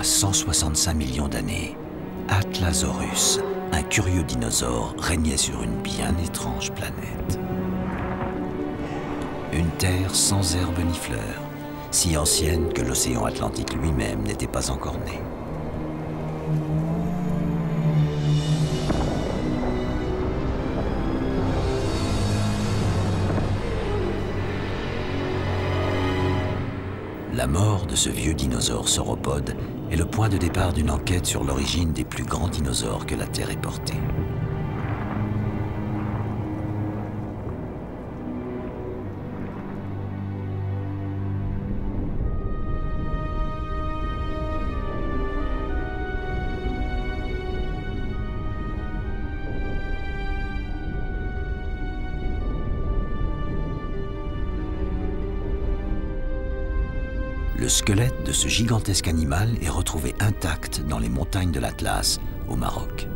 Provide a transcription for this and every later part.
a 165 millions d'années, Atlasaurus, un curieux dinosaure, régnait sur une bien étrange planète. Une terre sans herbe ni fleurs, si ancienne que l'océan Atlantique lui-même n'était pas encore né. La mort de ce vieux dinosaure sauropode est le point de départ d'une enquête sur l'origine des plus grands dinosaures que la Terre ait portés. Le squelette de ce gigantesque animal est retrouvé intact dans les montagnes de l'Atlas, au Maroc.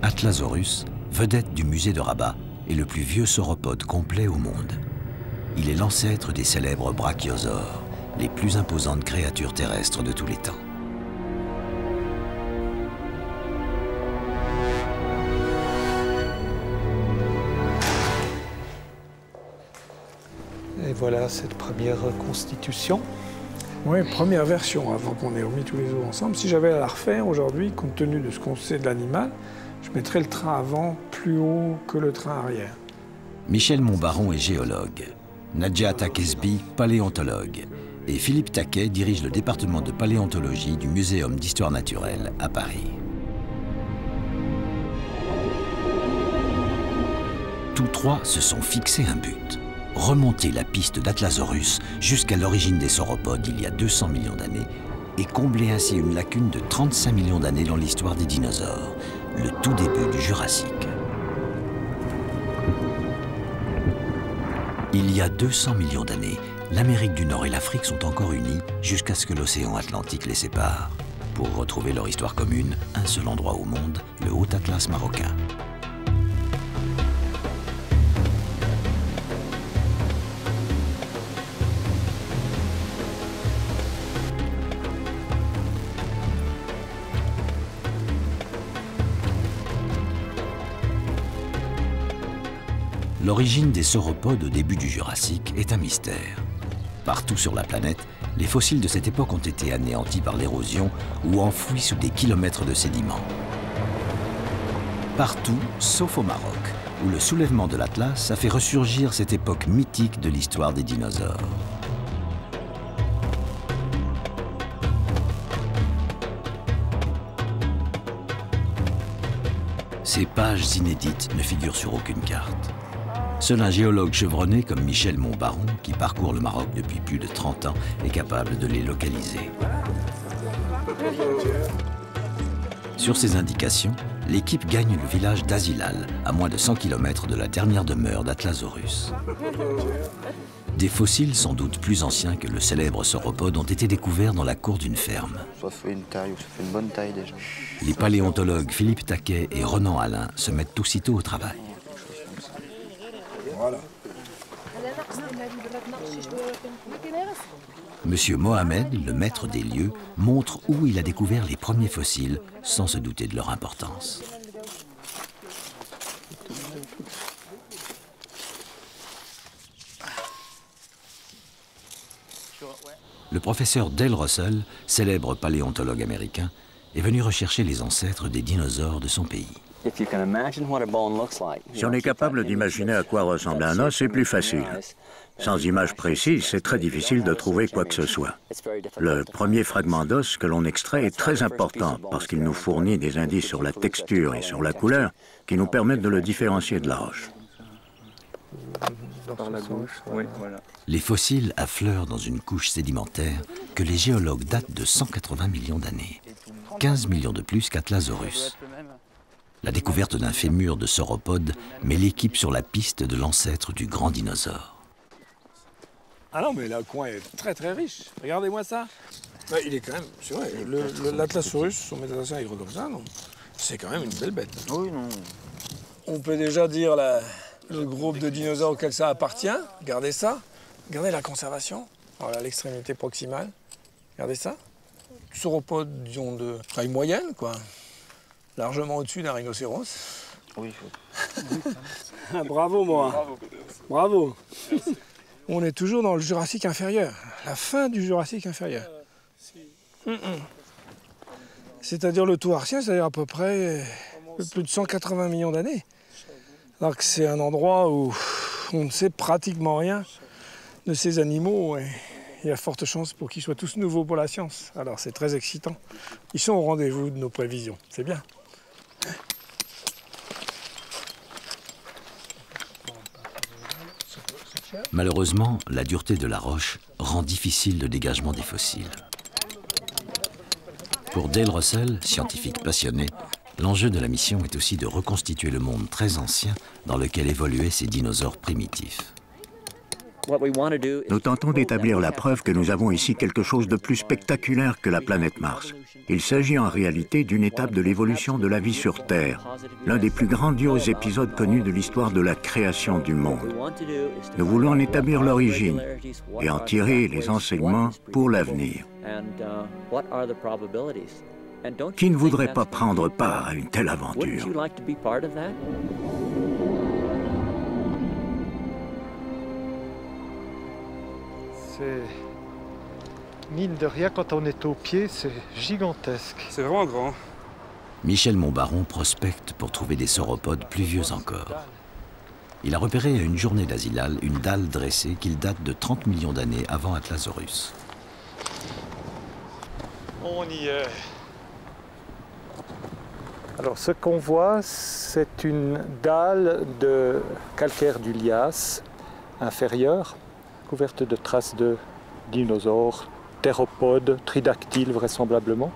Atlasaurus, vedette du musée de Rabat, est le plus vieux sauropode complet au monde. Il est l'ancêtre des célèbres brachiosaures, les plus imposantes créatures terrestres de tous les temps. Et voilà cette première reconstitution. Oui, première version, avant qu'on ait remis tous les os ensemble. Si j'avais à la refaire aujourd'hui, compte tenu de ce qu'on sait de l'animal, je mettrais le train avant plus haut que le train arrière. Michel Montbaron est géologue, Nadja Takesby, paléontologue, et Philippe Taquet dirige le département de paléontologie du Muséum d'histoire naturelle à Paris. Tous trois se sont fixés un but, remonter la piste d'Atlasaurus jusqu'à l'origine des sauropodes il y a 200 millions d'années et combler ainsi une lacune de 35 millions d'années dans l'histoire des dinosaures, le tout début du Jurassique. Il y a 200 millions d'années, l'Amérique du Nord et l'Afrique sont encore unies jusqu'à ce que l'océan Atlantique les sépare. Pour retrouver leur histoire commune, un seul endroit au monde, le Haut Atlas marocain. L'origine des sauropodes au début du Jurassique est un mystère. Partout sur la planète, les fossiles de cette époque ont été anéantis par l'érosion ou enfouis sous des kilomètres de sédiments. Partout, sauf au Maroc, où le soulèvement de l'Atlas a fait ressurgir cette époque mythique de l'histoire des dinosaures. Ces pages inédites ne figurent sur aucune carte. Seul un géologue chevronné comme Michel Montbaron, qui parcourt le Maroc depuis plus de 30 ans, est capable de les localiser. Sur ces indications, l'équipe gagne le village d'Azilal, à moins de 100 km de la dernière demeure d'Atlasaurus. Des fossiles sans doute plus anciens que le célèbre sauropode ont été découverts dans la cour d'une ferme. Ça fait une taille, ça fait une bonne taille déjà. Les paléontologues Philippe Taquet et Ronan Alain se mettent aussitôt au travail. Voilà. Monsieur Mohamed, le maître des lieux, montre où il a découvert les premiers fossiles, sans se douter de leur importance. Le professeur Dale Russell, célèbre paléontologue américain, est venu rechercher les ancêtres des dinosaures de son pays. Si on est capable d'imaginer à quoi ressemble un os, c'est plus facile. Sans image précise, c'est très difficile de trouver quoi que ce soit. Le premier fragment d'os que l'on extrait est très important parce qu'il nous fournit des indices sur la texture et sur la couleur qui nous permettent de le différencier de la roche. Par la gauche, oui, voilà. Les fossiles affleurent dans une couche sédimentaire que les géologues datent de 180 millions d'années, 15 millions de plus qu'Atlasaurus. La découverte d'un fémur de sauropode met l'équipe sur la piste de l'ancêtre du grand dinosaure. Ah non, mais le coin est très très riche. Regardez-moi ça. Bah, il est quand même, c'est vrai, l'Atlasaurus, son métatarsiens est gros comme ça, non? C'est quand même une belle bête. Oui, non. On peut déjà dire le groupe de dinosaures auquel ça appartient. Regardez ça. Regardez la conservation. Voilà l'extrémité proximale. Regardez ça. Sauropodes, disons, de taille moyenne, quoi. Largement au-dessus d'un rhinocéros. Oui. Bravo, moi. Bravo. On est toujours dans le Jurassique inférieur. La fin du Jurassique inférieur. C'est-à-dire le Toarcien, c'est-à-dire à peu près plus de 180 millions d'années. Alors que c'est un endroit où on ne sait pratiquement rien de ces animaux. Et il y a forte chance pour qu'ils soient tous nouveaux pour la science. Alors c'est très excitant. Ils sont au rendez-vous de nos prévisions. C'est bien. Malheureusement, la dureté de la roche rend difficile le dégagement des fossiles. Pour Dale Russell, scientifique passionné, l'enjeu de la mission est aussi de reconstituer le monde très ancien dans lequel évoluaient ces dinosaures primitifs. Nous tentons d'établir la preuve que nous avons ici quelque chose de plus spectaculaire que la planète Mars. Il s'agit en réalité d'une étape de l'évolution de la vie sur Terre, l'un des plus grandioses épisodes connus de l'histoire de la création du monde. Nous voulons en établir l'origine et en tirer les enseignements pour l'avenir. Qui ne voudrait pas prendre part à une telle aventure? C'est, mine de rien, quand on est au pied, c'est gigantesque. C'est vraiment grand. Michel Montbaron prospecte pour trouver des sauropodes plus vieux encore. Il a repéré à une journée d'Asilal une dalle dressée qu'il date de 30 millions d'années avant Atlasaurus. On y est. Alors ce qu'on voit, c'est une dalle de calcaire du Lias inférieur, couverte de traces de dinosaures, théropodes, tridactyles vraisemblablement.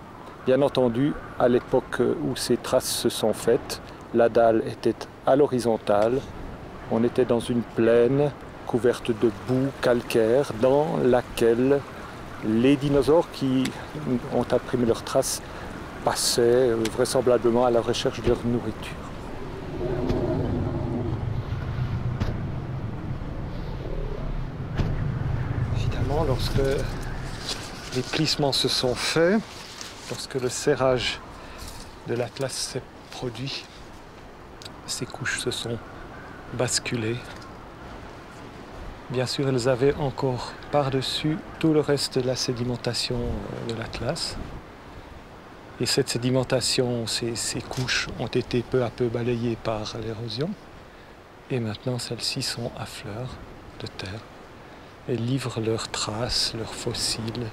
Bien entendu, à l'époque où ces traces se sont faites, la dalle était à l'horizontale. On était dans une plaine couverte de boue calcaire dans laquelle les dinosaures qui ont imprimé leurs traces passaient vraisemblablement à la recherche de leur nourriture. Évidemment, lorsque les plissements se sont faits, lorsque le serrage de l'Atlas s'est produit, ces couches se sont basculées. Bien sûr, elles avaient encore par-dessus tout le reste de la sédimentation de l'Atlas. Et cette sédimentation, ces couches ont été peu à peu balayées par l'érosion. Et maintenant, celles-ci sont à fleur de terre. Elles livrent leurs traces, leurs fossiles.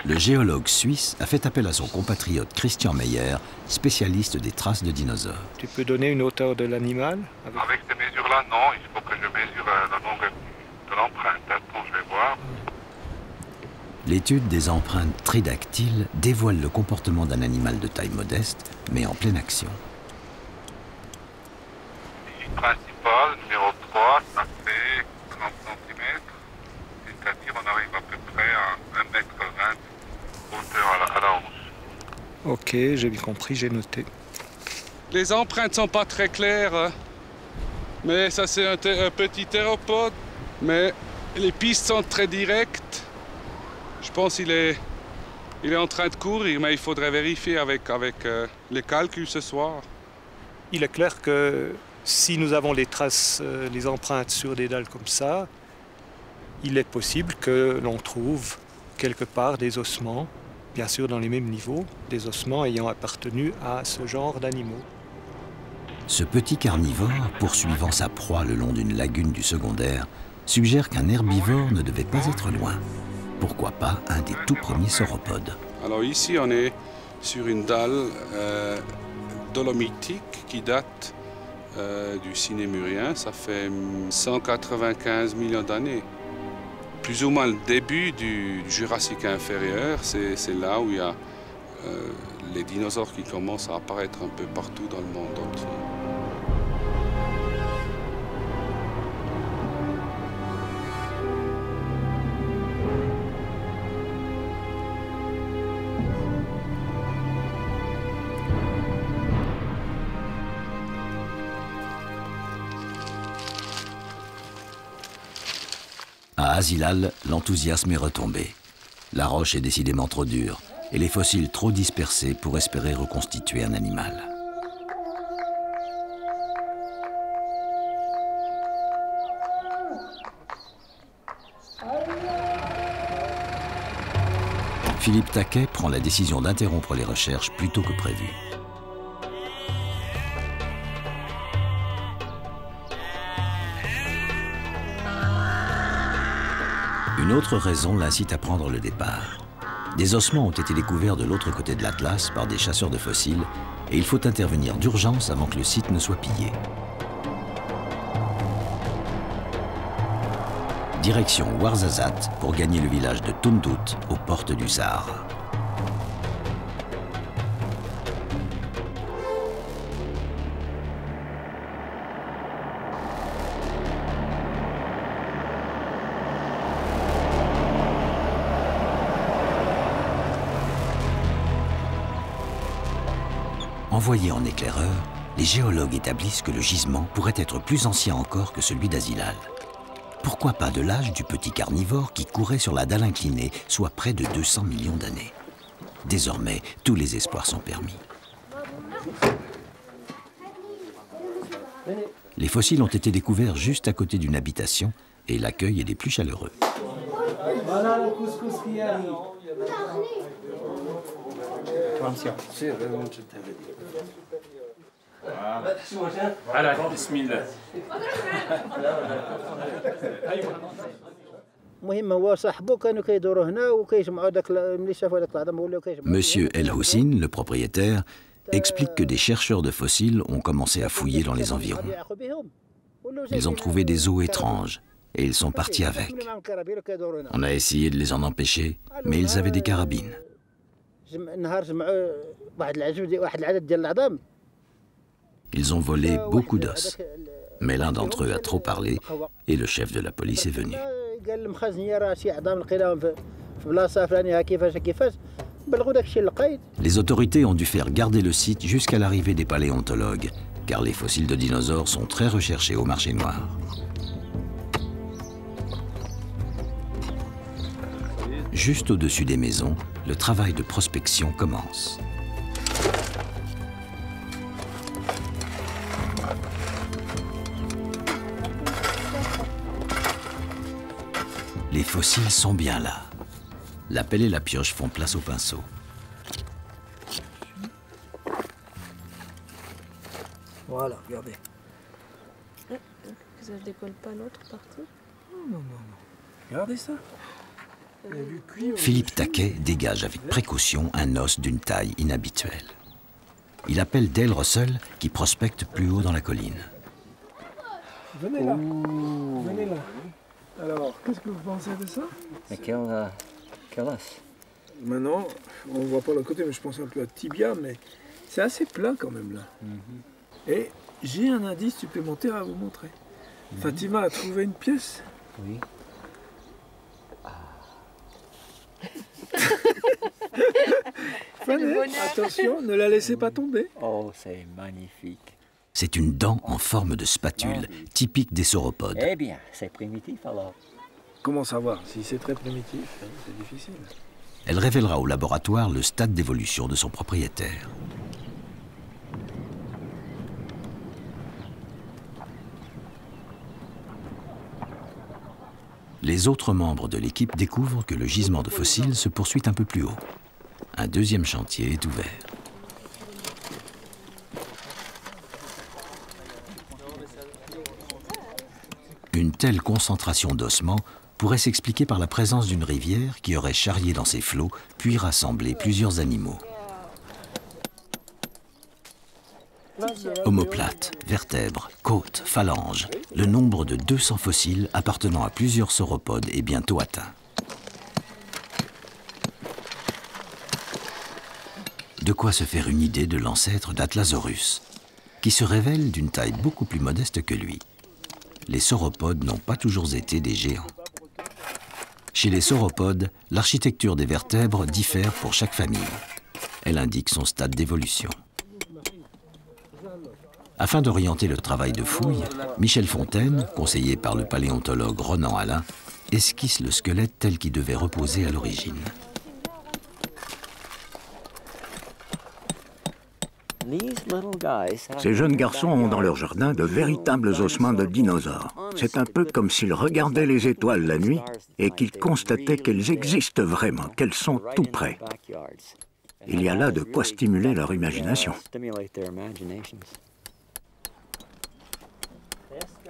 Le géologue suisse a fait appel à son compatriote Christian Meyer, spécialiste des traces de dinosaures. Tu peux donner une hauteur de l'animal? Avec ces mesures-là, non. Il faut que je mesure la longueur de l'empreinte. Attends, je vais voir. L'étude des empreintes tridactyles dévoile le comportement d'un animal de taille modeste, mais en pleine action. Visite principale, numéro 3, ça fait 30 cm. C'est-à-dire on arrive à peu près à 1,20 m hauteur à la hausse. Ok, j'ai bien compris, j'ai noté. Les empreintes sont pas très claires, hein. Mais ça c'est un petit théropode, mais les pistes sont très directes. Je pense qu'il est en train de courir, mais il faudrait vérifier avec les calculs ce soir. Il est clair que si nous avons les traces, les empreintes sur des dalles comme ça, il est possible que l'on trouve quelque part des ossements, bien sûr dans les mêmes niveaux, des ossements ayant appartenu à ce genre d'animaux. Ce petit carnivore, poursuivant sa proie le long d'une lagune du secondaire, suggère qu'un herbivore ne devait pas être loin. Pourquoi pas un des tout premiers sauropodes? Alors ici, on est sur une dalle dolomitique qui date du Cinémurien. Ça fait 195 millions d'années. Plus ou moins le début du Jurassique inférieur, c'est là où il y a les dinosaures qui commencent à apparaître un peu partout dans le monde entier. À Asilal, l'enthousiasme est retombé. La roche est décidément trop dure et les fossiles trop dispersés pour espérer reconstituer un animal. Philippe Taquet prend la décision d'interrompre les recherches plus tôt que prévu. Une autre raison l'incite à prendre le départ. Des ossements ont été découverts de l'autre côté de l'Atlas par des chasseurs de fossiles et il faut intervenir d'urgence avant que le site ne soit pillé. Direction Ouarzazate pour gagner le village de Toundout aux portes du Sahara. Envoyés en éclaireur, les géologues établissent que le gisement pourrait être plus ancien encore que celui d'Asilal. Pourquoi pas de l'âge du petit carnivore qui courait sur la dalle inclinée, soit près de 200 millions d'années. Désormais, tous les espoirs sont permis. Les fossiles ont été découverts juste à côté d'une habitation et l'accueil est des plus chaleureux. Voilà le couscous qui arrive. Monsieur El Houssine, le propriétaire, explique que des chercheurs de fossiles ont commencé à fouiller dans les environs. Ils ont trouvé des os étranges et ils sont partis avec. On a essayé de les en empêcher, mais ils avaient des carabines. Ils ont volé beaucoup d'os, mais l'un d'entre eux a trop parlé et le chef de la police est venu. Les autorités ont dû faire garder le site jusqu'à l'arrivée des paléontologues, car les fossiles de dinosaures sont très recherchés au marché noir. Juste au-dessus des maisons, le travail de prospection commence. Les fossiles sont bien là. La pelle et la pioche font place au pinceau. Voilà, regardez. Que ça ne décolle pas l'autre partie? Non. Regardez ça. Philippe Taquet dégage avec précaution un os d'une taille inhabituelle. Il appelle Dale Russell qui prospecte plus haut dans la colline. Venez là. Venez là. Alors, qu'est-ce que vous pensez de ça? Mais quel os? Maintenant, on ne voit pas le côté, mais je pense un peu à tibia, mais c'est assez plat quand même là. Et j'ai un indice supplémentaire à vous montrer. Fatima a trouvé une pièce. Oui. Venez, attention, ne la laissez pas tomber. Oh, c'est magnifique. C'est une dent en forme de spatule, typique des sauropodes. Eh bien, c'est primitif alors. Comment savoir? Si c'est très primitif, c'est difficile. Elle révélera au laboratoire le stade d'évolution de son propriétaire. Les autres membres de l'équipe découvrent que le gisement de fossiles se poursuit un peu plus haut. Un deuxième chantier est ouvert. Une telle concentration d'ossements pourrait s'expliquer par la présence d'une rivière qui aurait charrié dans ses flots, puis rassemblé plusieurs animaux. Omoplates, vertèbres, côtes, phalanges, le nombre de 200 fossiles appartenant à plusieurs sauropodes est bientôt atteint. De quoi se faire une idée de l'ancêtre d'Atlasaurus, qui se révèle d'une taille beaucoup plus modeste que lui. Les sauropodes n'ont pas toujours été des géants. Chez les sauropodes, l'architecture des vertèbres diffère pour chaque famille. Elle indique son stade d'évolution. Afin d'orienter le travail de fouille, Michel Fontaine, conseillé par le paléontologue Ronan Alain, esquisse le squelette tel qu'il devait reposer à l'origine. Ces jeunes garçons ont dans leur jardin de véritables ossements de dinosaures. C'est un peu comme s'ils regardaient les étoiles la nuit et qu'ils constataient qu'elles existent vraiment, qu'elles sont tout près. Il y a là de quoi stimuler leur imagination.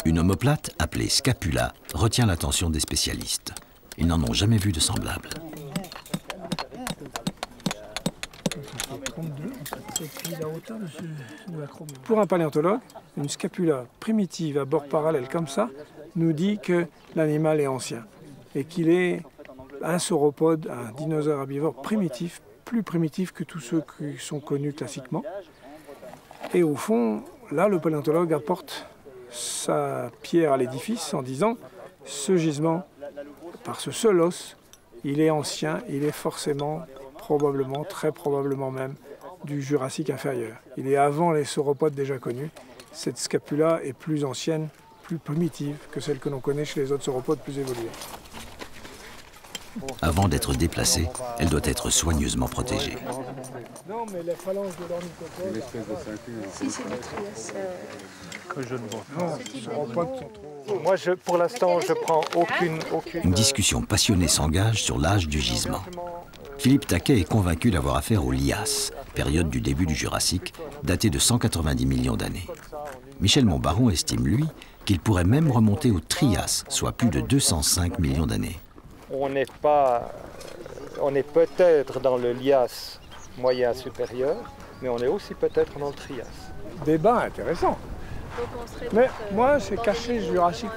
Une omoplate, appelée scapula, retient l'attention des spécialistes. Ils n'en ont jamais vu de semblable. Pour un paléontologue, une scapula primitive à bord parallèle comme ça nous dit que l'animal est ancien et qu'il est un sauropode, un dinosaure herbivore primitif, plus primitif que tous ceux qui sont connus classiquement. Et au fond, là, le paléontologue apporte sa pierre à l'édifice en disant « ce gisement, par ce seul os, il est ancien, il est forcément, probablement, très probablement même, du Jurassique inférieur. Il est avant les sauropodes déjà connus. Cette scapula est plus ancienne, plus primitive que celle que l'on connaît chez les autres sauropodes plus évolués. » Avant d'être déplacée, elle doit être soigneusement protégée. Non, mais les phalanges de l'ornithopode... Si, c'est du Trias. Que je ne vois pas. Non, les sauropodes sont trop... Moi, pour l'instant, je prends aucune... Une discussion passionnée s'engage sur l'âge du gisement. Philippe Taquet est convaincu d'avoir affaire au Lias, période du début du Jurassique, datée de 190 millions d'années. Michel Montbaron estime, lui, qu'il pourrait même remonter au Trias, soit plus de 205 millions d'années. On est peut-être dans le Lias moyen supérieur, mais on est aussi peut-être dans le Trias. Débat intéressant. Mais moi, c'est caché Jurassique.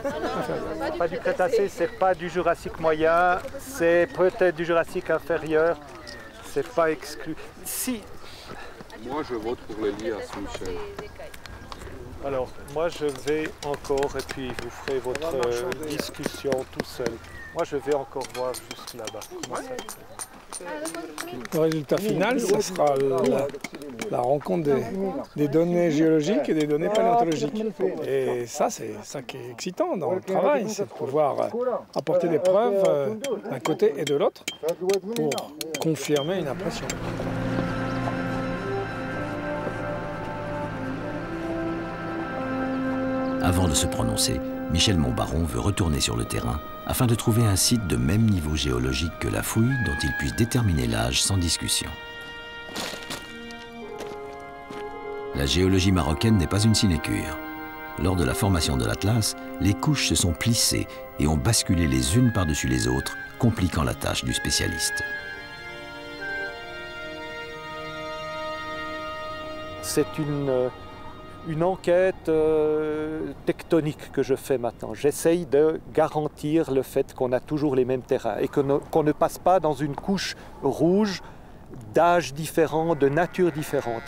Pas du Crétacé, c'est pas du Jurassique moyen, c'est peut-être du Jurassique inférieur, c'est pas exclu. Si. Moi, je vote pour le Lias, Michel. Alors, moi, je vais encore, et puis vous ferez votre discussion tout seul. Moi, je vais encore voir juste là-bas. Le résultat final, ça sera la rencontre des données géologiques et des données paléontologiques. Et ça, c'est ça qui est excitant dans le travail, c'est de pouvoir apporter des preuves d'un côté et de l'autre pour confirmer une impression. Avant de se prononcer, Michel Montbaron veut retourner sur le terrain afin de trouver un site de même niveau géologique que la fouille dont il puisse déterminer l'âge sans discussion. La géologie marocaine n'est pas une sinécure. Lors de la formation de l'Atlas, les couches se sont plissées et ont basculé les unes par-dessus les autres, compliquant la tâche du spécialiste. C'est une enquête tectonique que je fais maintenant. J'essaye de garantir le fait qu'on a toujours les mêmes terrains et qu'on ne passe pas dans une couche rouge d'âge différent, de nature différente.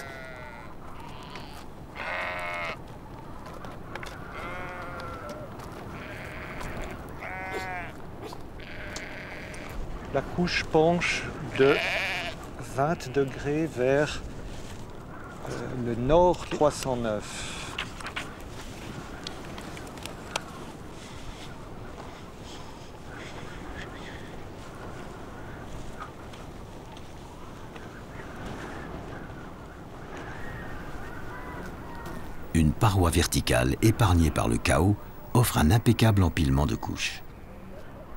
La couche penche de 20 degrés vers le nord 309. Une paroi verticale épargnée par le chaos offre un impeccable empilement de couches.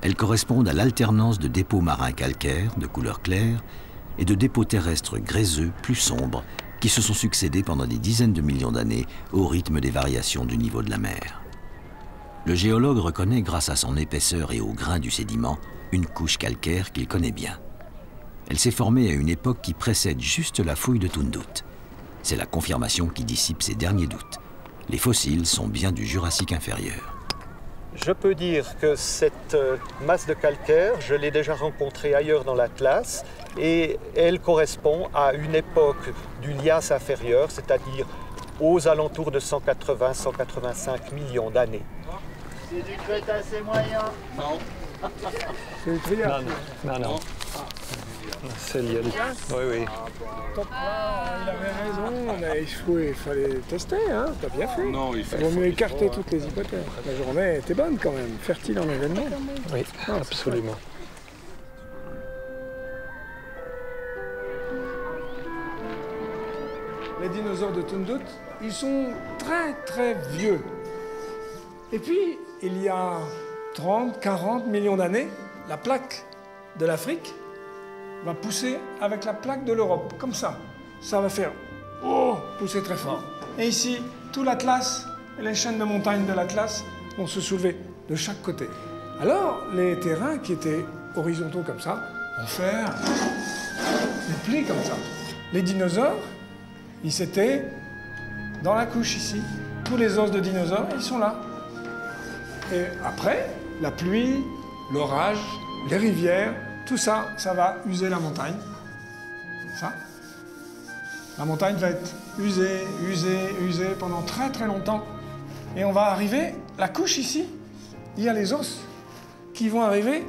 Elles correspondent à l'alternance de dépôts marins calcaires de couleur claire et de dépôts terrestres gréseux plus sombres qui se sont succédés pendant des dizaines de millions d'années au rythme des variations du niveau de la mer. Le géologue reconnaît, grâce à son épaisseur et au grain du sédiment, une couche calcaire qu'il connaît bien. Elle s'est formée à une époque qui précède juste la fouille de Tundut. C'est la confirmation qui dissipe ses derniers doutes. Les fossiles sont bien du Jurassique inférieur. Je peux dire que cette masse de calcaire, je l'ai déjà rencontrée ailleurs dans l'Atlas et elle correspond à une époque du Lias inférieur, c'est-à-dire aux alentours de 180-185 millions d'années. C'est du Crétacé moyen? Non. C'est du Trias? Non. C'est lié. Oui, oui. Top là, il avait raison, il fallait tester, hein, t'as bien fait. Non, il vaut mieux écarter toutes les hypothèses. La journée était bonne quand même, fertile en événements. Oui, absolument. Les dinosaures de Tundut, ils sont très très vieux. Et puis, il y a 30, 40 millions d'années, la plaque de l'Afrique va pousser avec la plaque de l'Europe, comme ça. Ça va faire pousser très fort. Et ici, tout l'Atlas et les chaînes de montagnes de l'Atlas vont se soulever de chaque côté. Alors, les terrains qui étaient horizontaux comme ça vont faire des plis comme ça. Les dinosaures, ils étaient dans la couche ici. Tous les os de dinosaures, ils sont là. Et après, la pluie, l'orage, les rivières, tout ça, ça va user la montagne. Ça. La montagne va être usée, usée, usée pendant très très longtemps. Et on va arriver, la couche ici, il y a les os qui vont arriver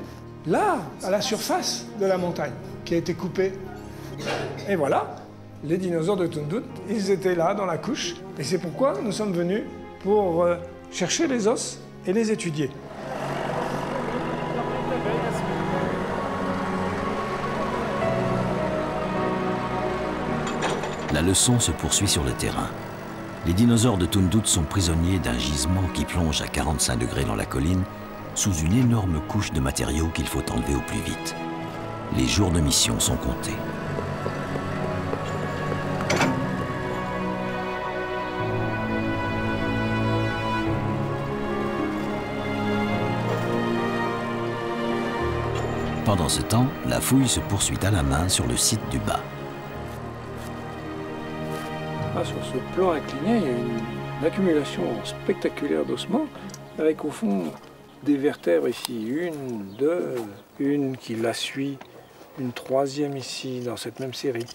là, à la surface de la montagne, qui a été coupée. Et voilà, les dinosaures de Tundut, ils étaient là dans la couche. Et c'est pourquoi nous sommes venus pour chercher les os et les étudier. La leçon se poursuit sur le terrain. Les dinosaures de Tundut sont prisonniers d'un gisement qui plonge à 45 degrés dans la colline, sous une énorme couche de matériaux qu'il faut enlever au plus vite. Les jours de mission sont comptés. Pendant ce temps, la fouille se poursuit à la main sur le site du bas. Sur ce plan incliné, il y a une accumulation spectaculaire d'ossements, avec au fond des vertèbres ici, une, deux, une qui la suit, une troisième ici dans cette même série,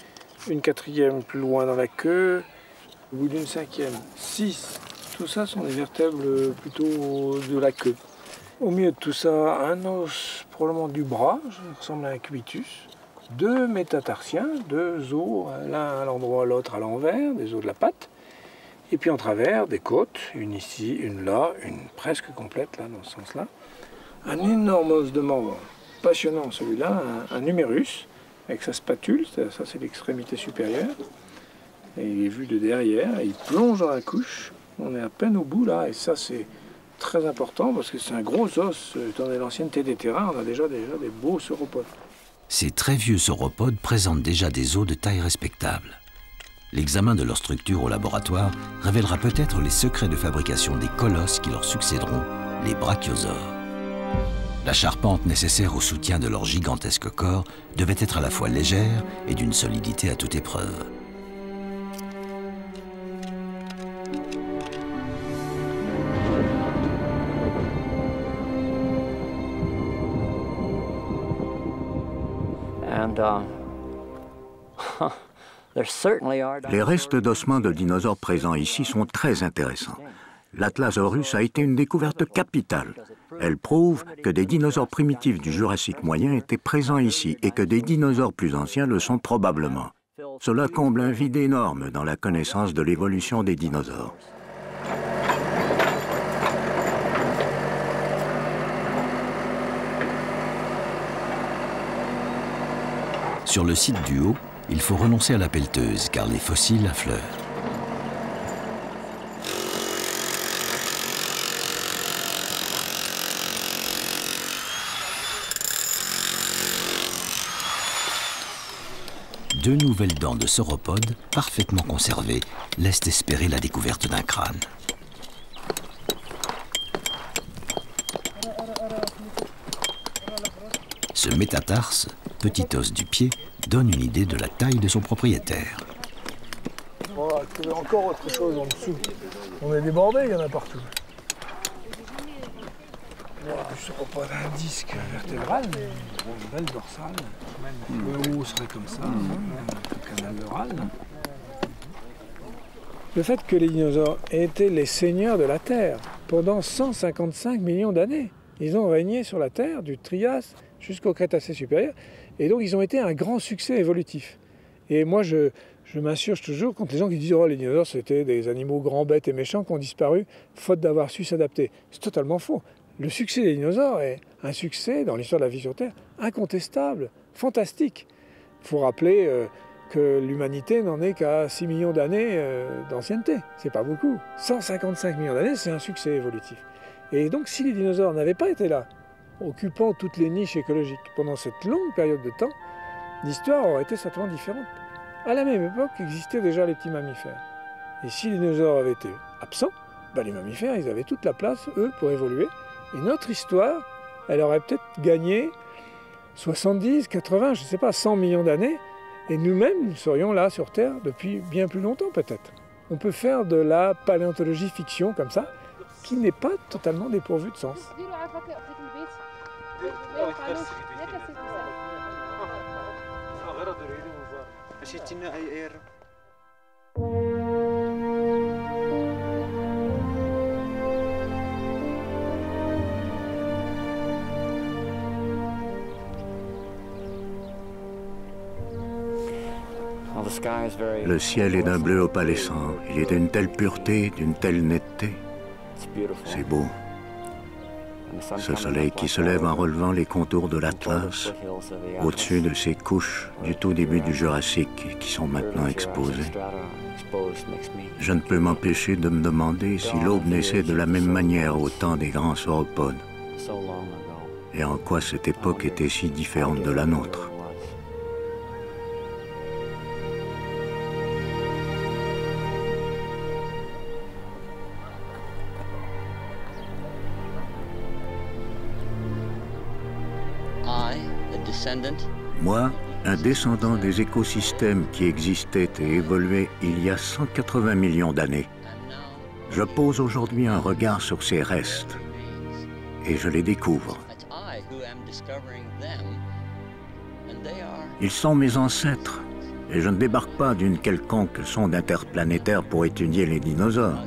une quatrième plus loin dans la queue, au bout d'une cinquième, 6. Tout ça sont des vertèbres plutôt de la queue. Au milieu de tout ça, un os probablement du bras, ça ressemble à un cubitus. 2 métatarsiens, 2 os, l'un à l'endroit, l'autre à l'envers, des os de la patte. Et puis en travers, des côtes, une ici, une là, une presque complète là, dans ce sens-là. Un énorme os de membre, passionnant celui-là, un numérus, avec sa spatule, ça c'est l'extrémité supérieure. Et il est vu de derrière, et il plonge dans la couche. On est à peine au bout là, et ça c'est très important parce que c'est un gros os. Étant donné l'ancienneté des terrains, on a déjà des beaux sauropodes. Ces très vieux sauropodes présentent déjà des os de taille respectable. L'examen de leur structure au laboratoire révélera peut-être les secrets de fabrication des colosses qui leur succéderont, les brachiosaures. La charpente nécessaire au soutien de leur gigantesque corps devait être à la fois légère et d'une solidité à toute épreuve. Les restes d'ossements de dinosaures présents ici sont très intéressants. L'Atlasaurus a été une découverte capitale. Elle prouve que des dinosaures primitifs du Jurassique moyen étaient présents ici et que des dinosaures plus anciens le sont probablement. Cela comble un vide énorme dans la connaissance de l'évolution des dinosaures. Sur le site du Haut, il faut renoncer à la pelleteuse car les fossiles affleurent. Deux nouvelles dents de sauropodes, parfaitement conservées, laissent espérer la découverte d'un crâne. Ce métatarse, petit os du pied, donne une idée de la taille de son propriétaire. On va trouver encore autre chose en dessous. On est débordé, il y en a partout. Je ne crois pas d'un disque vertébral, mais une belle dorsale. Le haut serait comme ça, un canal neural. Le fait que les dinosaures aient été les seigneurs de la Terre pendant 155 millions d'années. Ils ont régné sur la Terre du Trias jusqu'au Crétacé supérieur. Et donc ils ont été un grand succès évolutif. Et moi je m'insurge toujours contre les gens qui disent « Oh, les dinosaures c'était des animaux grands, bêtes et méchants qui ont disparu, faute d'avoir su s'adapter ». C'est totalement faux. Le succès des dinosaures est un succès dans l'histoire de la vie sur Terre incontestable, fantastique. Il faut rappeler que l'humanité n'en est qu'à 6 millions d'années d'ancienneté. C'est pas beaucoup. 155 millions d'années, c'est un succès évolutif. Et donc si les dinosaures n'avaient pas été là, occupant toutes les niches écologiques pendant cette longue période de temps, l'histoire aurait été certainement différente. À la même époque existaient déjà les petits mammifères. Et si les dinosaures avaient été absents, les mammifères, ils avaient toute la place, eux, pour évoluer. Et notre histoire, elle aurait peut-être gagné 70, 80, je ne sais pas, 100 millions d'années. Et nous-mêmes, nous serions là sur Terre depuis bien plus longtemps peut-être. On peut faire de la paléontologie fiction comme ça, qui n'est pas totalement dépourvue de sens. Le ciel est d'un bleu opalescent. Il est d'une telle pureté, d'une telle netteté. C'est beau. Ce soleil qui se lève en relevant les contours de l'Atlas, au-dessus de ces couches du tout début du Jurassique qui sont maintenant exposées. Je ne peux m'empêcher de me demander si l'aube naissait de la même manière au temps des grands sauropodes, et en quoi cette époque était si différente de la nôtre. Moi, un descendant des écosystèmes qui existaient et évoluaient il y a 180 millions d'années, je pose aujourd'hui un regard sur ces restes et je les découvre. Ils sont mes ancêtres et je ne débarque pas d'une quelconque sonde interplanétaire pour étudier les dinosaures.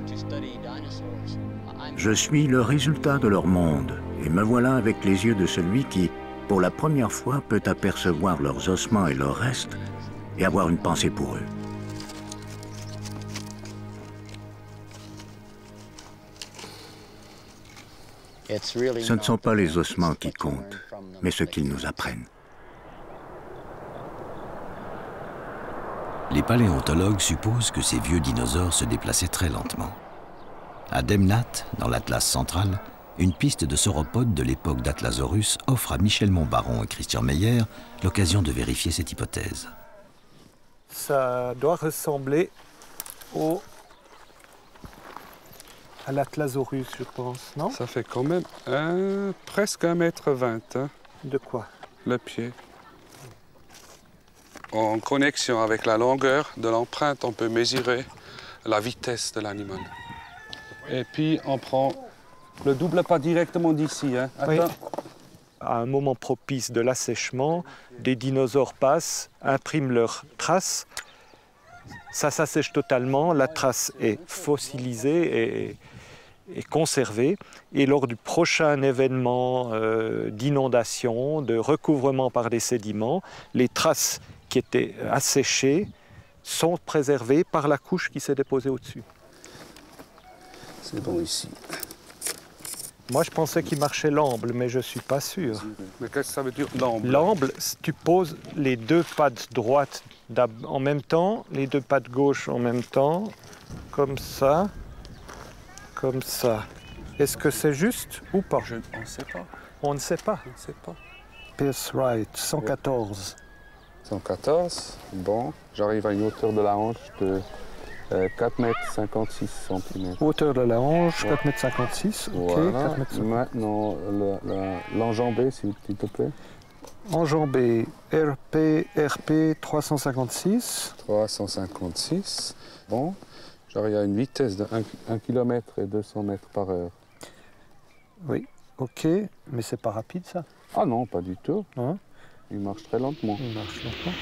Je suis le résultat de leur monde et me voilà avec les yeux de celui qui, pour la première fois, peut apercevoir leurs ossements et leurs restes et avoir une pensée pour eux. Ce ne sont pas les ossements qui comptent, mais ce qu'ils nous apprennent. Les paléontologues supposent que ces vieux dinosaures se déplaçaient très lentement. À Demnat, dans l'Atlas central, une piste de sauropodes de l'époque d'Atlasaurus offre à Michel Montbaron et Christian Meyer l'occasion de vérifier cette hypothèse. Ça doit ressembler à l'Atlasaurus, je pense, non? Ça fait quand même presque 1,20 m. Hein. De quoi? Le pied. En connexion avec la longueur de l'empreinte, on peut mesurer la vitesse de l'animal. Et puis on prend le double pas directement d'ici. Hein. Oui. À un moment propice de l'assèchement, des dinosaures passent, impriment leurs traces. Ça s'assèche totalement, la trace est fossilisée et conservée. Et lors du prochain événement d'inondation, de recouvrement par des sédiments, les traces qui étaient asséchées sont préservées par la couche qui s'est déposée au-dessus. C'est bon ici. Moi, je pensais qu'il marchait l'amble, mais je ne suis pas sûr. Mais qu'est-ce que ça veut dire, l'amble? L'amble, tu poses les deux pattes droites en même temps, les deux pattes gauches en même temps, comme ça, comme ça. Est-ce que c'est juste ou pas? On ne sait pas. On ne sait pas. On ne sait pas. Pierce Wright, 114. 114, bon. J'arrive à une hauteur de la hanche de 4,56 cm. Hauteur de la hanche, 4,56 m, ok. Voilà. 4,56 m. Maintenant, l'enjambé, s'il te plaît. Enjambé, RP 356. 356, bon. J'arrive à une vitesse de 1 km et 200 mètres par heure. Oui, ok, mais c'est pas rapide ça? Ah non, pas du tout. Hein? Il marche très lentement. Il marche lentement.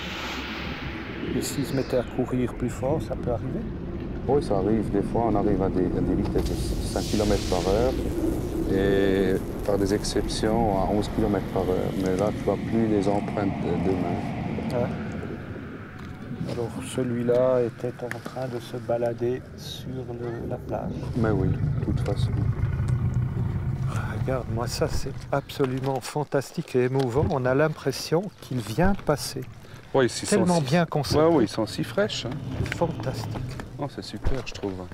Et s'il se mettait à courir plus fort, ça peut arriver? Oui, ça arrive. Des fois, on arrive à des vitesses de 5 km par heure. Et par des exceptions, à 11 km/h. Mais là, tu vois plus les empreintes de main. Ah. Alors celui-là était en train de se balader sur la plage. Mais oui, de toute façon. Regarde, moi ça c'est absolument fantastique et émouvant. On a l'impression qu'il vient de passer. Oui, tellement bien conservé. Oui, ils sont si fraîches. Hein. Fantastique. Oh, c'est super, je trouve.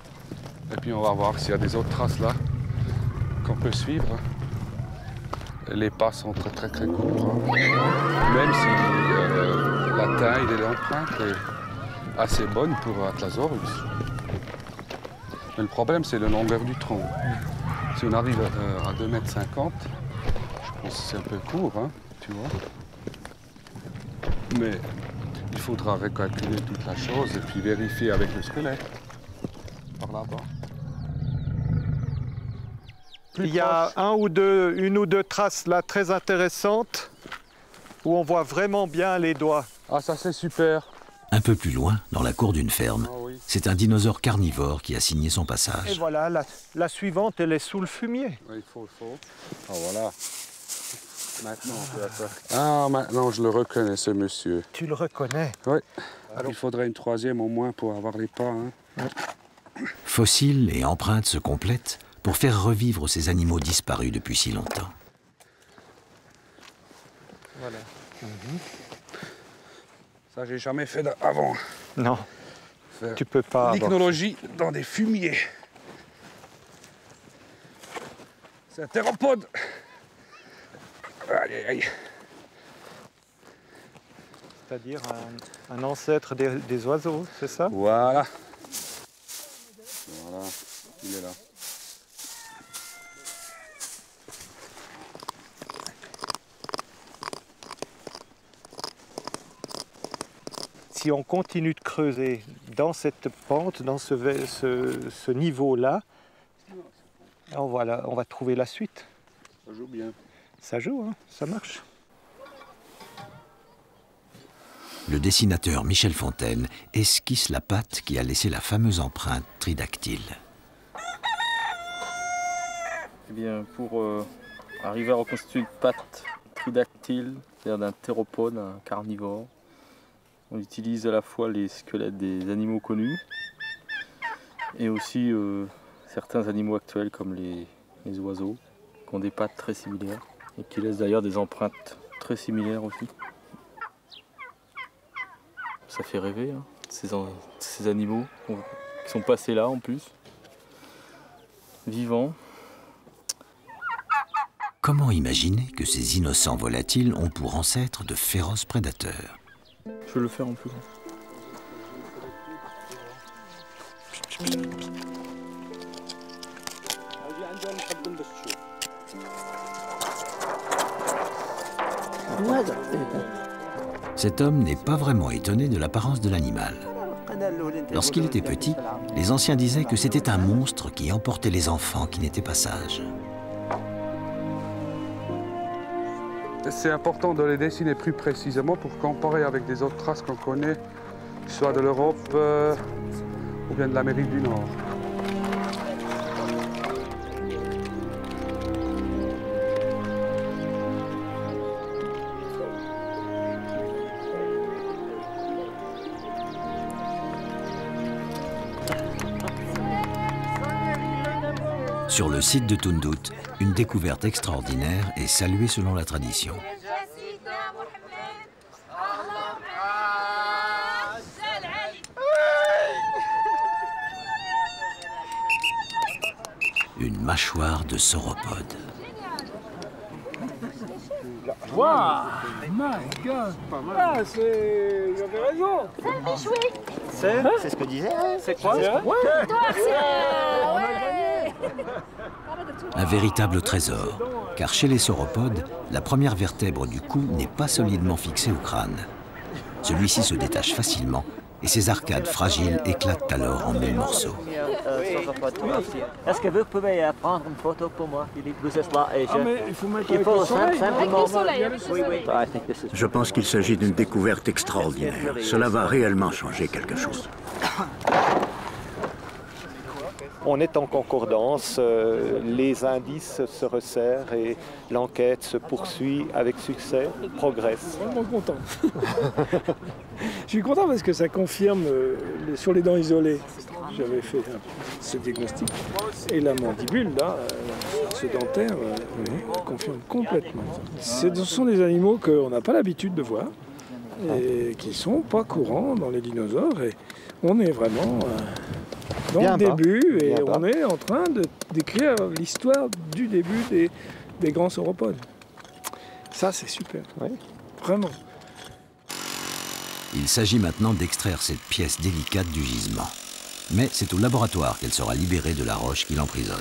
Et puis on va voir s'il y a des autres traces là qu'on peut suivre. Les pas sont très très courts. Hein. Même si la taille de l'empreinte est assez bonne pour Atlasaurus. Mais le problème, c'est la longueur du tronc. Si on arrive à 2,50 m, je pense que c'est un peu court, hein, tu vois. Mais il faudra recalculer toute la chose et puis vérifier avec le squelette. Par là-bas. Il y a une ou deux traces là très intéressantes où on voit vraiment bien les doigts. Ah, ça c'est super. Un peu plus loin, dans la cour d'une ferme, c'est un dinosaure carnivore qui a signé son passage. Et voilà, la suivante, elle est sous le fumier. Oui, il faut. Ah, voilà. Maintenant, je le reconnais, ce monsieur. Tu le reconnais? Oui. Alors, il faudrait une troisième au moins pour avoir les pas. Hein. Fossiles et empreintes se complètent pour faire revivre ces animaux disparus depuis si longtemps. Voilà. Ça, j'ai jamais fait avant. Non, tu peux pas. L'icnologie dans des fumiers. C'est un théropode. Aïe. C'est-à-dire un ancêtre des oiseaux, c'est ça? Voilà, il est là. Si on continue de creuser dans cette pente, dans ce niveau-là, on va trouver la suite. Ça joue bien. Ça joue, hein, ça marche. Le dessinateur Michel Fontaine esquisse la patte qui a laissé la fameuse empreinte tridactyle. Eh bien, pour arriver à reconstituer une patte tridactyle, c'est-à-dire d'un théropode, un carnivore, on utilise à la fois les squelettes des animaux connus et aussi certains animaux actuels comme les oiseaux qui ont des pattes très similaires et qui laissent d'ailleurs des empreintes très similaires aussi. Ça fait rêver, hein, ces animaux qui sont passés là en plus, vivants. Comment imaginer que ces innocents volatiles ont pour ancêtres de féroces prédateurs? Je vais le faire en plus. Cet homme n'est pas vraiment étonné de l'apparence de l'animal. Lorsqu'il était petit, les anciens disaient que c'était un monstre qui emportait les enfants qui n'étaient pas sages. C'est important de les dessiner plus précisément pour comparer avec des autres traces qu'on connaît, soit de l'Europe ou bien de l'Amérique du Nord. Sur le site de Toundout, une découverte extraordinaire est saluée selon la tradition. Une mâchoire de sauropode. Waouh! My God! Ah, c'est... J'avais raison! C'est ce que disait. C'est quoi? Ouais! Un véritable trésor, car chez les sauropodes, la première vertèbre du cou n'est pas solidement fixée au crâne. Celui-ci se détache facilement et ses arcades fragiles éclatent alors en mille morceaux. Est-ce que vous pouvez prendre une photo pour moi, Philippe? Vous êtes là et Ah, mais il faut mettre avec le soleil. simplement. Oui. Je pense qu'il s'agit d'une découverte extraordinaire. Cela va réellement changer quelque chose. On est en concordance, les indices se resserrent et l'enquête se poursuit avec succès, progresse. Je suis vraiment content. Je suis content parce que ça confirme sur les dents isolées. J'avais fait ce diagnostic. Et la mandibule, là, ce dentaire, confirme complètement. Ce sont des animaux qu'on n'a pas l'habitude de voir et qui ne sont pas courants dans les dinosaures. Et on est vraiment dans le début et on est en train d'écrire l'histoire du début des grands sauropodes. Ça, c'est super, vraiment. Il s'agit maintenant d'extraire cette pièce délicate du gisement. Mais c'est au laboratoire qu'elle sera libérée de la roche qui l'emprisonne.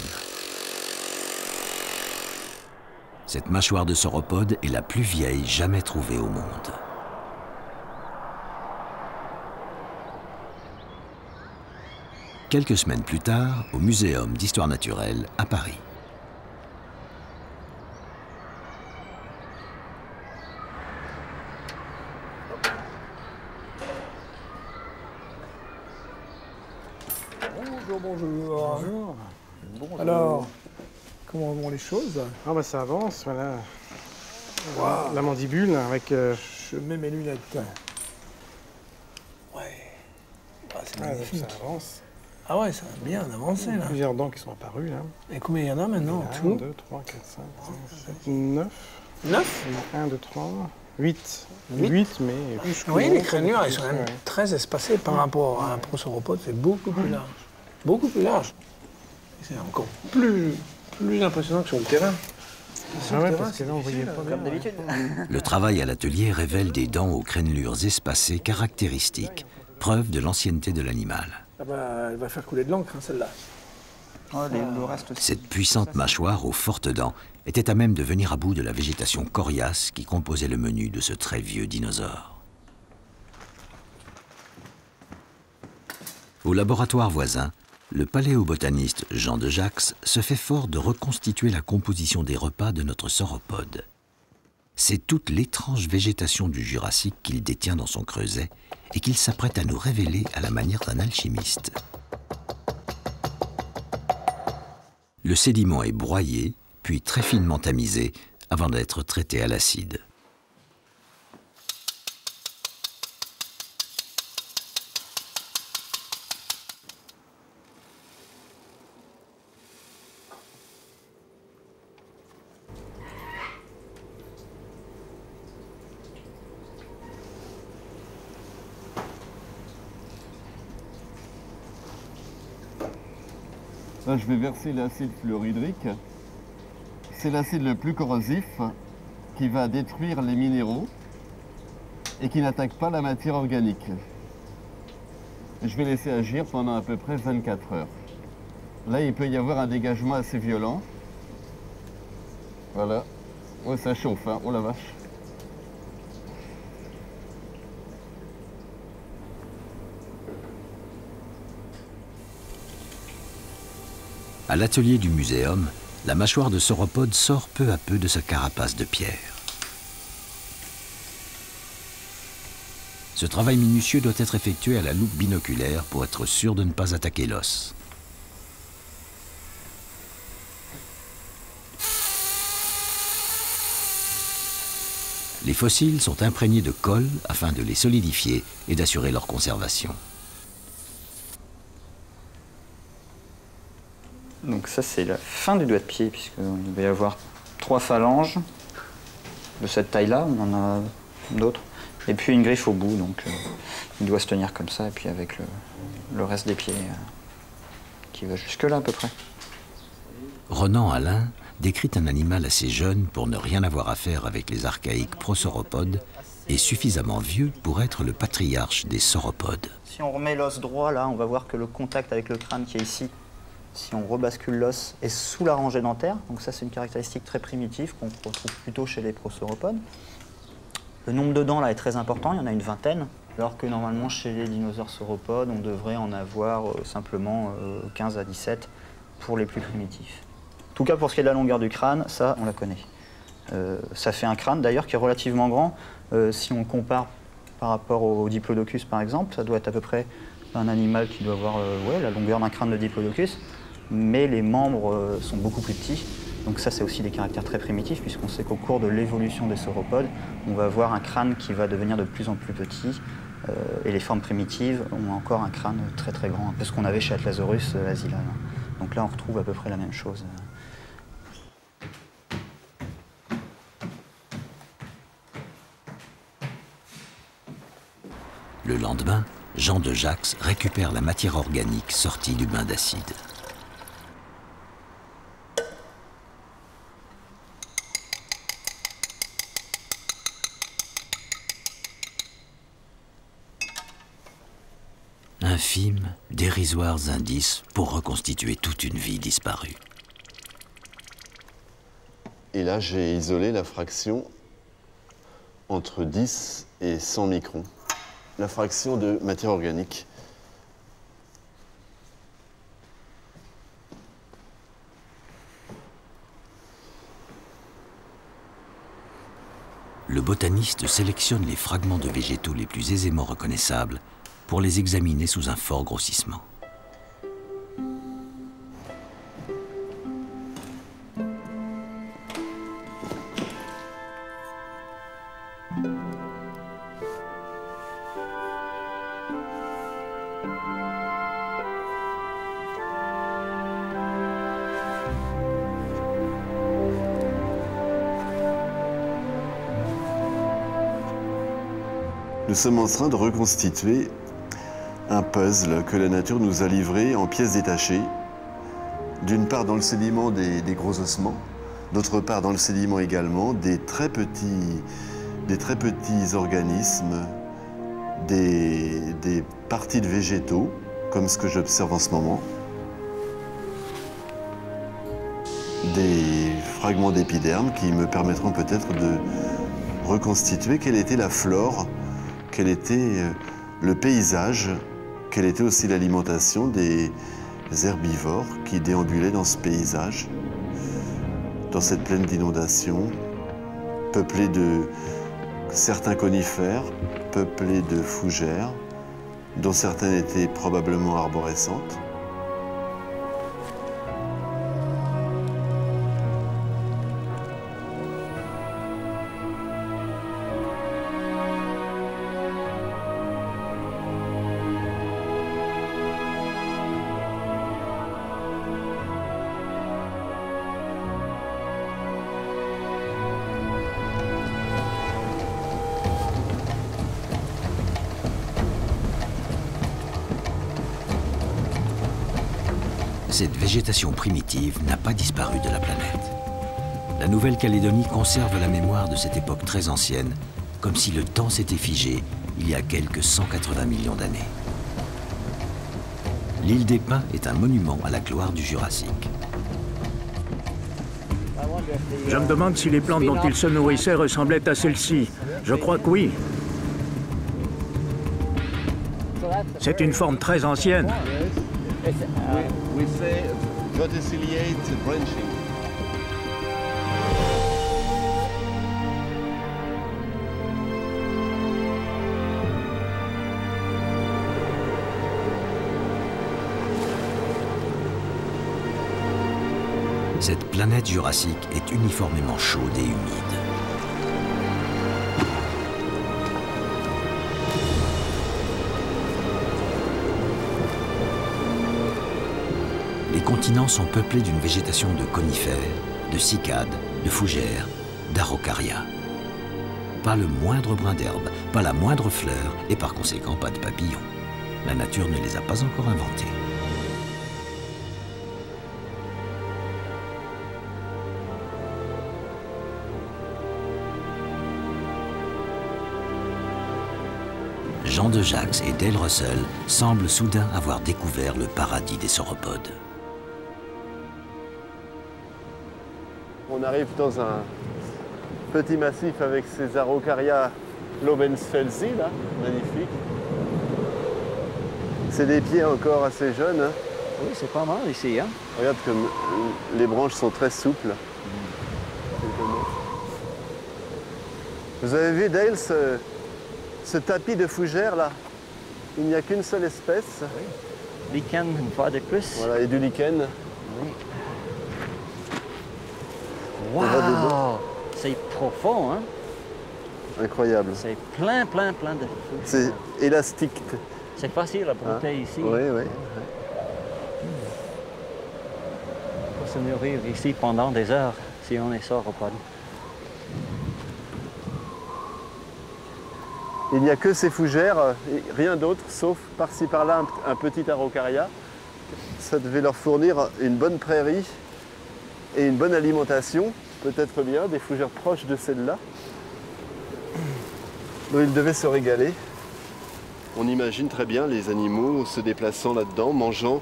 Cette mâchoire de sauropode est la plus vieille jamais trouvée au monde. Quelques semaines plus tard, au Muséum d'histoire naturelle à Paris. Bonjour. Bonjour. Alors, comment vont les choses? Ah bah ça avance, voilà. Wow. La mandibule avec... Je mets mes lunettes. Ouais. Ah, c'est magnifique. Ça avance. Ah ouais, ça a bien avancé là. Plusieurs dents qui sont apparues là. Et combien il y en a maintenant? 1, 2, 3, 4, 5, 6, 7, 9. 9? 1, 2, 3, 8. 8, mais plus oui, les crénures, elles sont même très espacées par rapport à un prosauropode, c'est beaucoup plus large. Beaucoup plus large. C'est encore plus impressionnant que sur le terrain. Parce que là, on voyait pas comme d'habitude. Le travail à l'atelier révèle des dents aux crénelures espacées caractéristiques, preuve de l'ancienneté de l'animal. Ah bah, elle va faire couler de l'encre, celle-là. Le reste aussi. Cette puissante mâchoire aux fortes dents était à même de venir à bout de la végétation coriace qui composait le menu de ce très vieux dinosaure. Au laboratoire voisin, le paléobotaniste Jean de Jax se fait fort de reconstituer la composition des repas de notre sauropode. C'est toute l'étrange végétation du Jurassique qu'il détient dans son creuset et qu'il s'apprête à nous révéler à la manière d'un alchimiste. Le sédiment est broyé, puis très finement tamisé avant d'être traité à l'acide. Là, je vais verser l'acide fluorhydrique. C'est l'acide le plus corrosif qui va détruire les minéraux et qui n'attaque pas la matière organique. Je vais laisser agir pendant à peu près 24 heures. Là, il peut y avoir un dégagement assez violent. Voilà. Oh, ça chauffe, hein. Oh la vache. À l'atelier du muséum, la mâchoire de sauropode sort peu à peu de sa carapace de pierre. Ce travail minutieux doit être effectué à la loupe binoculaire pour être sûr de ne pas attaquer l'os. Les fossiles sont imprégnés de colle afin de les solidifier et d'assurer leur conservation. Donc ça c'est la fin du doigt de pied, puisqu'il va y avoir 3 phalanges de cette taille-là, on en a d'autres, et puis une griffe au bout, donc il doit se tenir comme ça, et puis avec le reste des pieds qui va jusque là à peu près. Ronan Alain décrit un animal assez jeune pour ne rien avoir à faire avec les archaïques prosauropodes et suffisamment vieux pour être le patriarche des sauropodes. Si on remet l'os droit là, on va voir que le contact avec le crâne qui est ici, si on rebascule l'os, est sous la rangée dentaire. Donc ça, c'est une caractéristique très primitive qu'on retrouve plutôt chez les prosauropodes. Le nombre de dents là est très important, il y en a une vingtaine, alors que normalement chez les dinosaures sauropodes, on devrait en avoir simplement 15 à 17 pour les plus primitifs. En tout cas, pour ce qui est de la longueur du crâne, ça, on la connaît. Ça fait un crâne d'ailleurs qui est relativement grand. Si on compare par rapport au Diplodocus par exemple, ça doit être à peu près un animal qui doit avoir la longueur d'un crâne de Diplodocus. mais les membres sont beaucoup plus petits. Donc ça, c'est aussi des caractères très primitifs, puisqu'on sait qu'au cours de l'évolution des sauropodes, on va avoir un crâne qui va devenir de plus en plus petit, et les formes primitives ont encore un crâne très très grand, un peu ce qu'on avait chez Atlasaurus asilal. Donc là, on retrouve à peu près la même chose. Le lendemain, Jean de Jacques récupère la matière organique sortie du bain d'acide. Infimes, dérisoires indices pour reconstituer toute une vie disparue. Et là, j'ai isolé la fraction entre 10 et 100 microns. La fraction de matière organique. Le botaniste sélectionne les fragments de végétaux les plus aisément reconnaissables pour les examiner sous un fort grossissement. Nous sommes en train de reconstituer un puzzle que la nature nous a livré en pièces détachées, d'une part dans le sédiment des gros ossements, d'autre part dans le sédiment également des très petits organismes, des parties de végétaux, comme ce que j'observe en ce moment, des fragments d'épiderme qui me permettront peut-être de reconstituer quelle était la flore, quel était le paysage, quelle était aussi l'alimentation des herbivores qui déambulaient dans ce paysage, dans cette plaine d'inondations, peuplée de certains conifères, peuplée de fougères, dont certaines étaient probablement arborescentes. Cette végétation primitive n'a pas disparu de la planète. La Nouvelle-Calédonie conserve la mémoire de cette époque très ancienne, comme si le temps s'était figé il y a quelques 180 millions d'années. L'île des Pins est un monument à la gloire du Jurassique. Je me demande si les plantes dont ils se nourrissaient ressemblaient à celles-ci. Je crois que oui. C'est une forme très ancienne. We say verticillate branching. Cette planète jurassique est uniformément chaude et humide. Les continents sont peuplés d'une végétation de conifères, de cycades, de fougères, d'araucaria. Pas le moindre brin d'herbe, pas la moindre fleur et par conséquent pas de papillons. La nature ne les a pas encore inventés. Jean de Jacques et Dale Russell semblent soudain avoir découvert le paradis des sauropodes. On arrive dans un petit massif avec ces Araucaria Lobensfelsi, là, magnifique. C'est des pieds encore assez jeunes. Hein. Oui, c'est pas mal ici. Hein. Regarde comme les branches sont très souples. Vous avez vu, Dale, ce tapis de fougères là? Il n'y a qu'une seule espèce. Oui. Lichen, une fois de plus. Voilà, et du lichen. Oui. Waouh! C'est profond, hein? Incroyable. C'est plein de... C'est élastique. C'est facile à monter ici. Oui, oui. On peut se nourrir ici pendant des heures si on est sauropode. Il n'y a que ces fougères, et rien d'autre, sauf par-ci par-là un petit araucaria. Ça devait leur fournir une bonne prairie et une bonne alimentation, peut-être bien, des fougères proches de celle-là. Donc ils devaient se régaler. On imagine très bien les animaux se déplaçant là-dedans, mangeant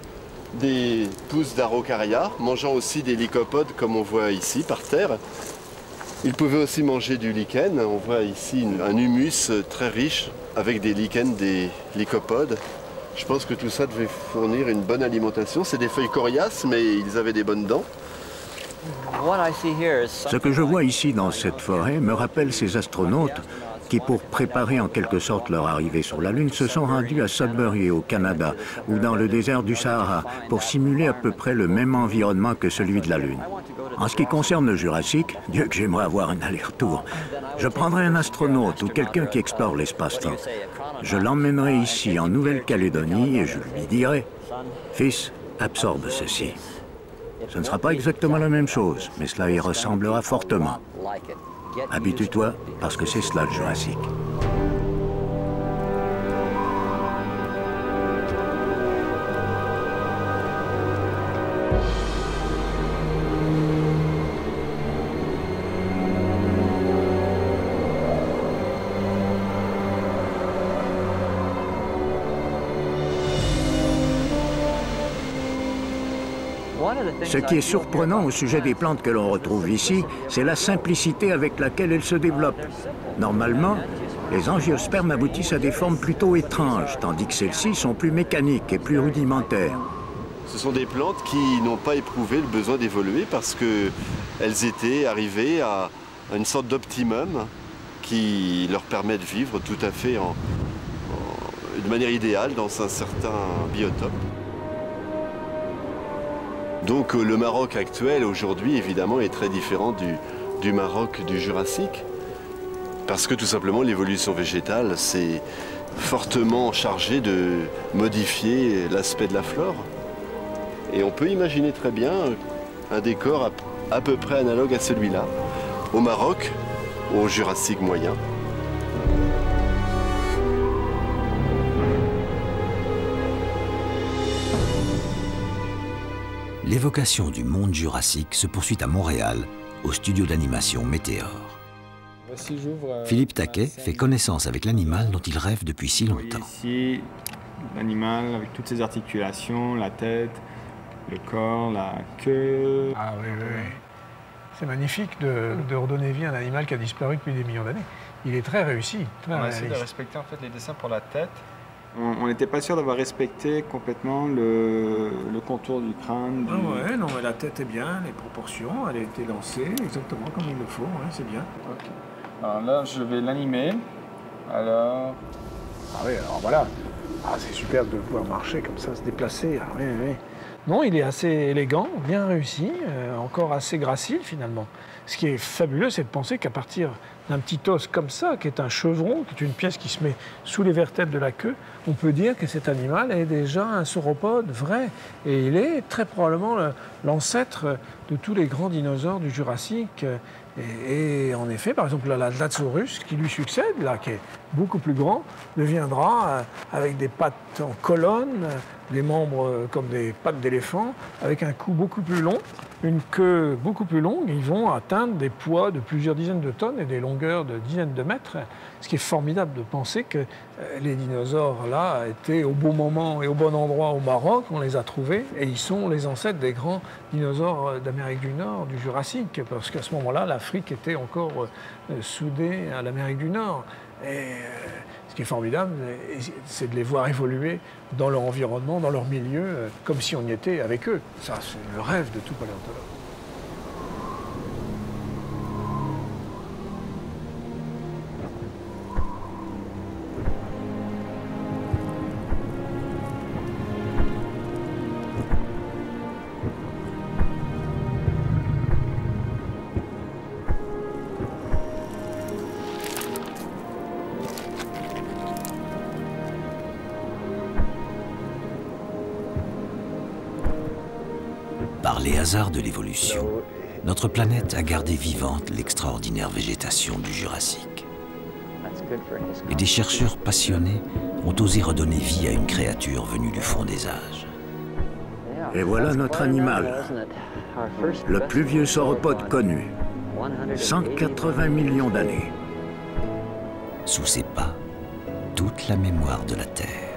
des pousses d'araucaria, mangeant aussi des lycopodes comme on voit ici par terre. Ils pouvaient aussi manger du lichen. On voit ici un humus très riche avec des lichens, des lycopodes. Je pense que tout ça devait fournir une bonne alimentation. C'est des feuilles coriaces, mais ils avaient des bonnes dents. Ce que je vois ici dans cette forêt me rappelle ces astronautes qui, pour préparer en quelque sorte leur arrivée sur la Lune, se sont rendus à Sudbury au Canada ou dans le désert du Sahara pour simuler à peu près le même environnement que celui de la Lune. En ce qui concerne le Jurassique, Dieu que j'aimerais avoir un aller-retour. Je prendrai un astronaute ou quelqu'un qui explore l'espace-temps. Je l'emmènerai ici, en Nouvelle-Calédonie, et je lui dirai « Fils, absorbe ceci ». Ce ne sera pas exactement la même chose, mais cela y ressemblera fortement. Habitue-toi, parce que c'est cela le Jurassique. Ce qui est surprenant au sujet des plantes que l'on retrouve ici, c'est la simplicité avec laquelle elles se développent. Normalement, les angiospermes aboutissent à des formes plutôt étranges, tandis que celles-ci sont plus mécaniques et plus rudimentaires. Ce sont des plantes qui n'ont pas éprouvé le besoin d'évoluer parce qu'elles étaient arrivées à une sorte d'optimum qui leur permet de vivre tout à fait de manière idéale dans un certain biotope. Donc le Maroc actuel aujourd'hui évidemment est très différent du Maroc du Jurassique parce que tout simplement l'évolution végétale s'est fortement chargée de modifier l'aspect de la flore. Et on peut imaginer très bien un décor à peu près analogue à celui-là, au Maroc, au Jurassique moyen. L'évocation du monde jurassique se poursuit à Montréal, au studio d'animation Météor. Philippe Taquet fait connaissance avec l'animal dont il rêve depuis si longtemps. Ici, l'animal avec toutes ses articulations, la tête, le corps, la queue. Ah oui, oui, oui. C'est magnifique de redonner vie à un animal qui a disparu depuis des millions d'années. Il est très réussi, très réaliste. On a essayé de respecter en fait les dessins pour la tête. On n'était pas sûr d'avoir respecté complètement le contour du crâne. Ah ouais, non, mais la tête est bien, les proportions, elle a été lancée exactement comme il le faut, ouais, c'est bien. Okay. Alors là, je vais l'animer. Alors... Ah oui, alors voilà. Ah, c'est super de pouvoir marcher comme ça, se déplacer. Ah, oui, oui. Non, il est assez élégant, bien réussi, encore assez gracile finalement. Ce qui est fabuleux, c'est de penser qu'à partir d'un petit os comme ça, qui est un chevron, qui est une pièce qui se met sous les vertèbres de la queue, on peut dire que cet animal est déjà un sauropode vrai. Et il est très probablement l'ancêtre de tous les grands dinosaures du Jurassique. Et en effet, par exemple, l'Allosaurus qui lui succède, là, qui est beaucoup plus grand, deviendra avec des pattes en colonne, des membres comme des pattes d'éléphant, avec un cou beaucoup plus long, une queue beaucoup plus longue. Ils vont atteindre des poids de plusieurs dizaines de tonnes et des longueurs de dizaines de mètres. Ce qui est formidable de penser que les dinosaures, là, étaient au bon moment et au bon endroit au Maroc. On les a trouvés et ils sont les ancêtres des grands dinosaures d'Amérique du Nord, du Jurassique, parce qu'à ce moment-là, l'Afrique était encore soudée à l'Amérique du Nord. Et ce qui est formidable, c'est de les voir évoluer dans leur environnement, dans leur milieu, comme si on y était avec eux. Ça, c'est le rêve de tout paléontologue. Par les hasards de l'évolution, notre planète a gardé vivante l'extraordinaire végétation du Jurassique. Et des chercheurs passionnés ont osé redonner vie à une créature venue du fond des âges. Et voilà notre animal, le plus vieux sauropode connu, 180 millions d'années. Sous ses pas, toute la mémoire de la Terre.